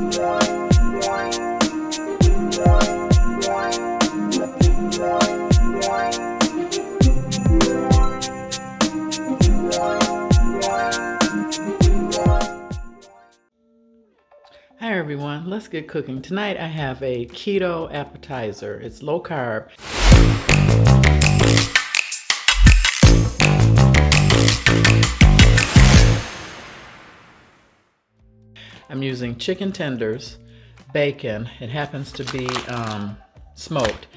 Hi everyone, let's get cooking. Tonight I have a keto appetizer. It's low carb. I'm using chicken tenders, bacon. It happens to be smoked.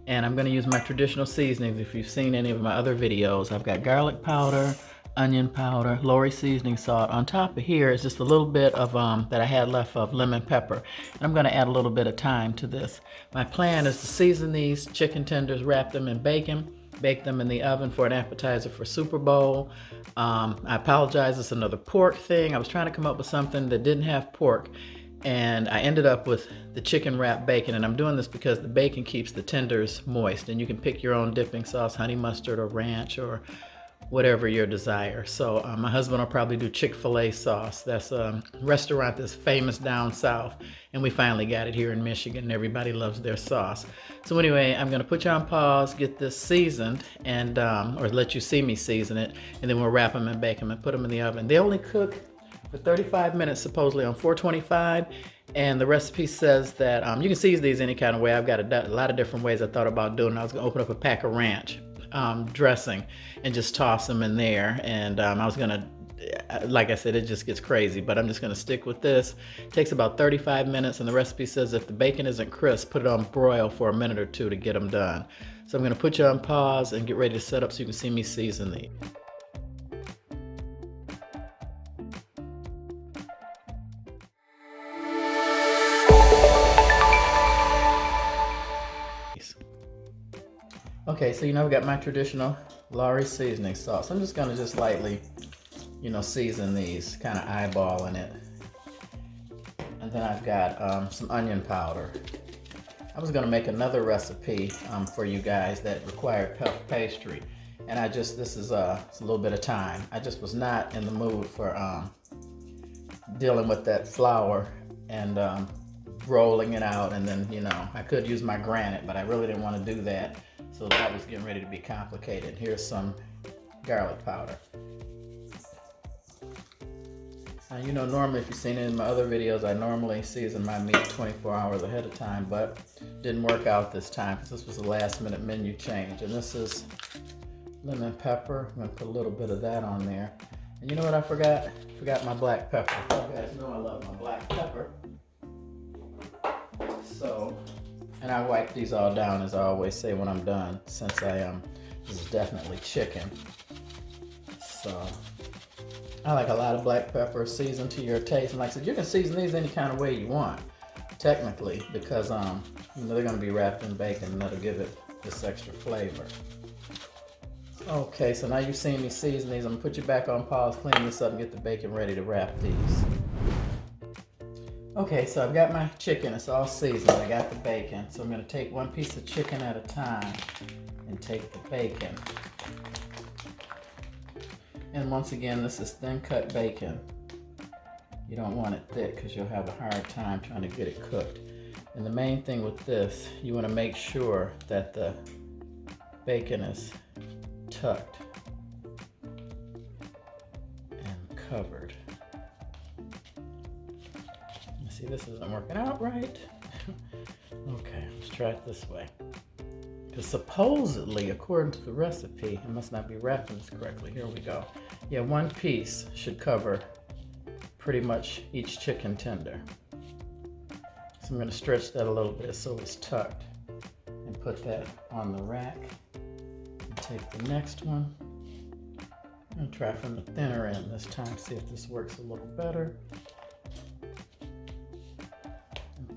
And I'm going to use my traditional seasonings. If you've seen any of my other videos, I've got garlic powder, onion powder, Lori seasoning salt. On top of here is just a little bit of that I had left of lemon pepper. And I'm going to add a little bit of thyme to this. My plan is to season these chicken tenders, wrap them in bacon, bake them in the oven for an appetizer for Super Bowl. I apologize, it's another pork thing. I was trying to come up with something that didn't have pork, and I ended up with the chicken wrapped bacon. And I'm doing this because the bacon keeps the tenders moist, and you can pick your own dipping sauce, honey mustard or ranch or whatever your desire. So my husband will probably do Chick-fil-A sauce. That's a restaurant that's famous down south, and we finally got it here in Michigan, and everybody loves their sauce. So anyway, I'm gonna put you on pause, get this seasoned, and or let you see me season it, and then we'll wrap them and bake them and put them in the oven. They only cook for 35 minutes supposedly on 425, and the recipe says that you can season these any kind of way. I've got a lot of different ways I thought about doing it. I was gonna open up a pack of ranch dressing and just toss them in there, and I was gonna, like I said, it just gets crazy, but I'm just gonna stick with this. It takes about 35 minutes, and the recipe says if the bacon isn't crisp, put it on broil for a minute or two to get them done. So I'm gonna put you on pause and get ready to set up so you can see me season these. Okay, so I've got my traditional Lori seasoning sauce. I'm just gonna lightly, season these, kind of eyeballing it. And then I've got some onion powder. I was gonna make another recipe for you guys that required puff pastry. And this is it's a little bit of time. I just was not in the mood for dealing with that flour and rolling it out. And then, I could use my granite, but I really didn't want to do that. So that was getting ready to be complicated. Here's some garlic powder. Now, normally if you've seen it in my other videos, I normally season my meat 24 hours ahead of time, but didn't work out this time because this was a last minute menu change. And this is lemon pepper. I'm gonna put a little bit of that on there. And you know what I forgot? I forgot my black pepper. You guys know I love my black pepper. And I wipe these all down, as I always say when I'm done, since this is definitely chicken. So I like a lot of black pepper, seasoned to your taste. And like I said, you can season these any kind of way you want, technically, because they're gonna be wrapped in bacon, and that'll give it this extra flavor. Okay, so now you've seen me season these. I'm gonna put you back on pause, clean this up, and get the bacon ready to wrap these. Okay, so I've got my chicken, it's all seasoned, I got the bacon. So I'm gonna take one piece of chicken at a time and take the bacon. And once again, this is thin cut bacon. You don't want it thick because you'll have a hard time trying to get it cooked. And the main thing with this, you wanna make sure that the bacon is tucked and covered. See, this isn't working out right. Okay, let's try it this way. Because supposedly, according to the recipe, I must not be wrapping this correctly. Here we go. Yeah, one piece should cover pretty much each chicken tender. So I'm going to stretch that a little bit so it's tucked and put that on the rack. And take the next one. I'm going to try from the thinner end this time, see if this works a little better.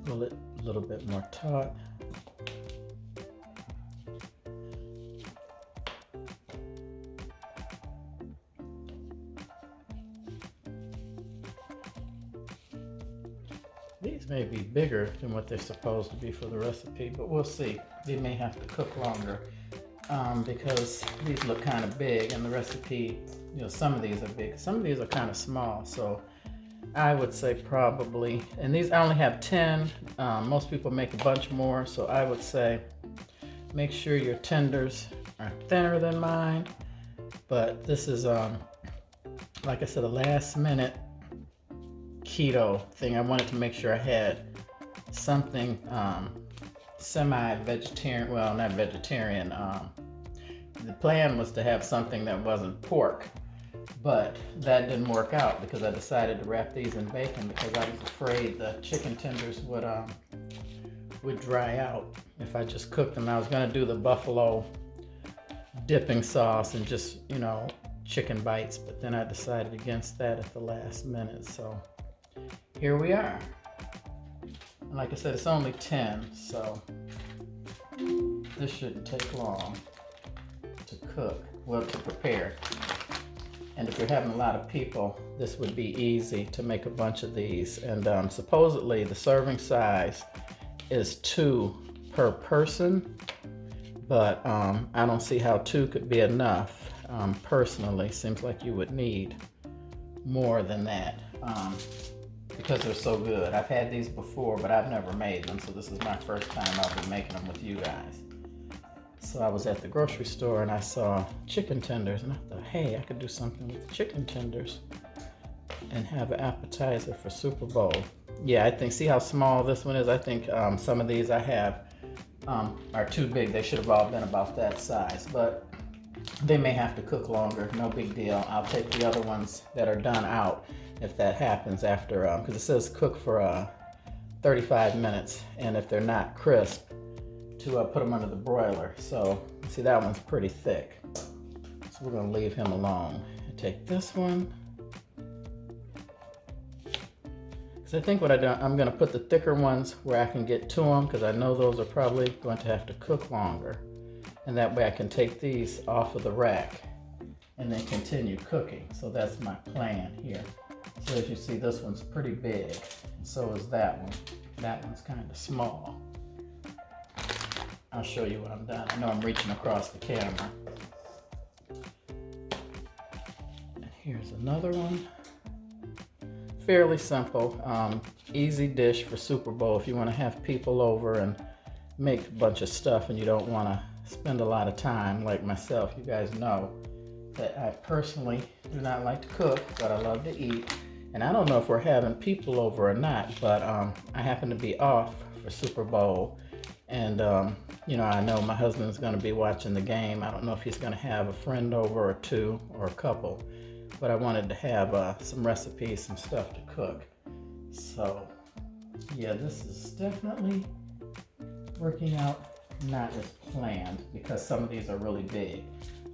Pull it a little bit more taut. These may be bigger than what they're supposed to be for the recipe, but we'll see. They may have to cook longer because these look kind of big, and the recipe, some of these are big. Some of these are kind of small, so I would say probably, and these I only have 10. Most people make a bunch more, so I would say make sure your tenders are thinner than mine. But this is, like I said, a last minute keto thing. I wanted to make sure I had something semi-vegetarian, well, not vegetarian. The plan was to have something that wasn't pork. But that didn't work out because I decided to wrap these in bacon because I was afraid the chicken tenders would dry out if I just cooked them. I was gonna do the buffalo dipping sauce and just, you know, chicken bites, but then I decided against that at the last minute. So here we are. And like I said, it's only 10, so this shouldn't take long to cook, well, to prepare. And if you're having a lot of people, this would be easy to make a bunch of these. And supposedly the serving size is 2 per person, but I don't see how 2 could be enough. Personally, seems like you would need more than that because they're so good. I've had these before, but I've never made them, so this is my first time I'll be making them with you guys. So I was at the grocery store and I saw chicken tenders and I thought, hey, I could do something with chicken tenders and have an appetizer for Super Bowl. Yeah, I think, see how small this one is? I think some of these I have are too big. They should have all been about that size, but they may have to cook longer. No big deal. I'll take the other ones that are done out if that happens after, because it says cook for 35 minutes. And if they're not crisp, to put them under the broiler. So see, that one's pretty thick. So we're gonna leave him alone. And take this one. Because I think what I'm gonna put the thicker ones where I can get to them, because I know those are probably going to have to cook longer. And that way I can take these off of the rack and then continue cooking. So that's my plan here. So as you see, this one's pretty big, and so is that one. That one's kind of small. I'll show you when I'm done. I know I'm reaching across the camera. And here's another one. Fairly simple, easy dish for Super Bowl if you want to have people over and make a bunch of stuff and you don't want to spend a lot of time like myself. You guys know that I personally do not like to cook, but I love to eat. And I don't know if we're having people over or not, but I happen to be off for Super Bowl. And, you know, I know my husband's going to be watching the game. I don't know if he's going to have a friend over or 2 or a couple, but I wanted to have some recipes, some stuff to cook. So, yeah, this is definitely working out not as planned because some of these are really big.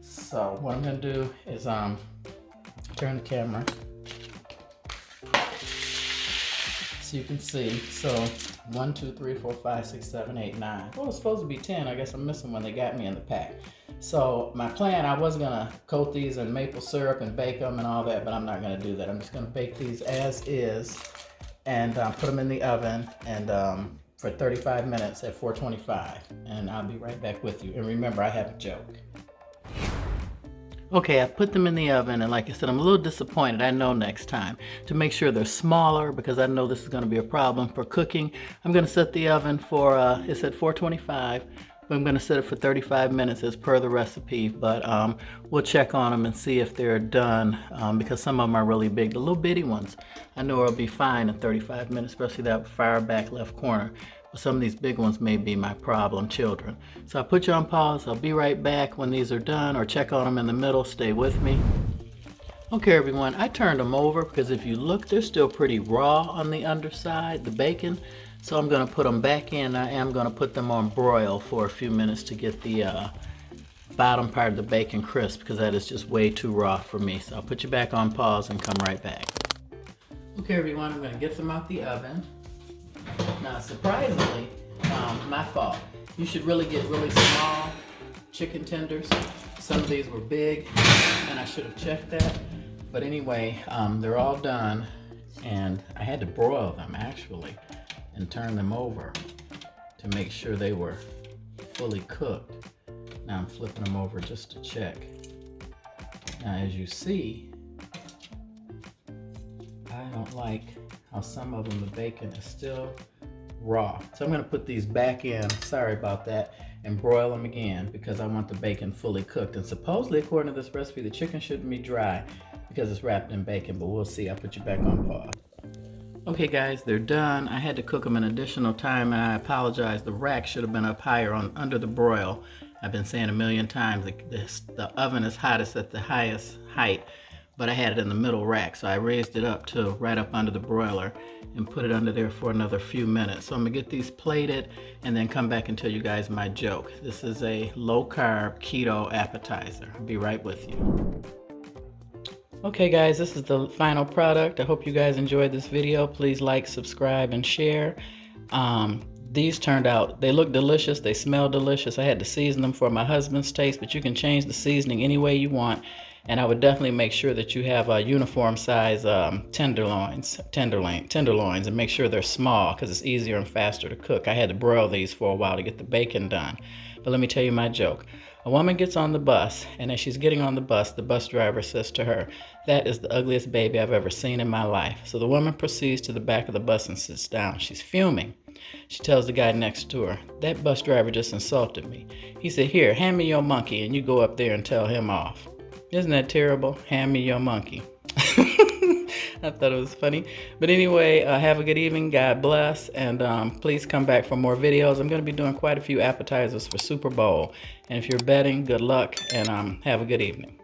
So what I'm going to do is turn the camera so you can see. So 1, 2, 3, 4, 5, 6, 7, 8, 9. Well, it's supposed to be 10. I guess I'm missing one. They got me in the pack. So my plan, I was gonna coat these in maple syrup and bake them and all that, but I'm not gonna do that. I'm just gonna bake these as is and put them in the oven and for 35 minutes at 425. And I'll be right back with you. And remember, I have a joke. Okay, I put them in the oven, and like I said, I'm a little disappointed. I know next time to make sure they're smaller because I know this is going to be a problem for cooking. I'm going to set the oven for, it's at 425, but I'm going to set it for 35 minutes as per the recipe, but we'll check on them and see if they're done because some of them are really big. The little bitty ones, I know it'll be fine in 35 minutes, especially that far back left corner. But some of these big ones may be my problem children. So I'll put you on pause. I'll be right back when these are done, or check on them in the middle. Stay with me. Okay, everyone, I turned them over because if you look, they're still pretty raw on the underside, the bacon. So I'm going to put them back in. I am going to put them on broil for a few minutes to get the bottom part of the bacon crisp because that is just way too raw for me. So I'll put you back on pause and come right back. Okay, everyone, I'm going to get them out the oven. Now, surprisingly, my fault. You should really get really small chicken tenders. Some of these were big, and I should have checked that. But anyway, they're all done, and I had to broil them, actually, and turn them over to make sure they were fully cooked. Now I'm flipping them over just to check. Now, as you see, I don't like how some of them, the bacon is still raw. So I'm gonna put these back in, sorry about that, and broil them again because I want the bacon fully cooked. And supposedly, according to this recipe, the chicken shouldn't be dry because it's wrapped in bacon, but we'll see. I'll put you back on pause. Okay guys, they're done. I had to cook them an additional time and I apologize. The rack should have been up higher under the broil. I've been saying a million times the oven is hottest at the highest height, but I had it in the middle rack, so I raised it up to right up under the broiler and put it under there for another few minutes. So I'm gonna get these plated and then come back and tell you guys my joke. This is a low-carb keto appetizer. I'll be right with you. Okay guys, this is the final product. I hope you guys enjoyed this video. Please like, subscribe, and share. These turned out, they look delicious, they smell delicious. I had to season them for my husband's taste, but you can change the seasoning any way you want. And I would definitely make sure that you have a uniform size tenderloins, and make sure they're small because it's easier and faster to cook. I had to broil these for a while to get the bacon done. But let me tell you my joke. A woman gets on the bus, and as she's getting on the bus driver says to her, "That is the ugliest baby I've ever seen in my life." So the woman proceeds to the back of the bus and sits down. She's fuming. She tells the guy next to her, "That bus driver just insulted me. He said, 'Here, hand me your monkey,' and you go up there and tell him off." Isn't that terrible? Hand me your monkey. I thought it was funny. But anyway, have a good evening. God bless. And please come back for more videos. I'm going to be doing quite a few appetizers for Super Bowl. And if you're betting, good luck and have a good evening.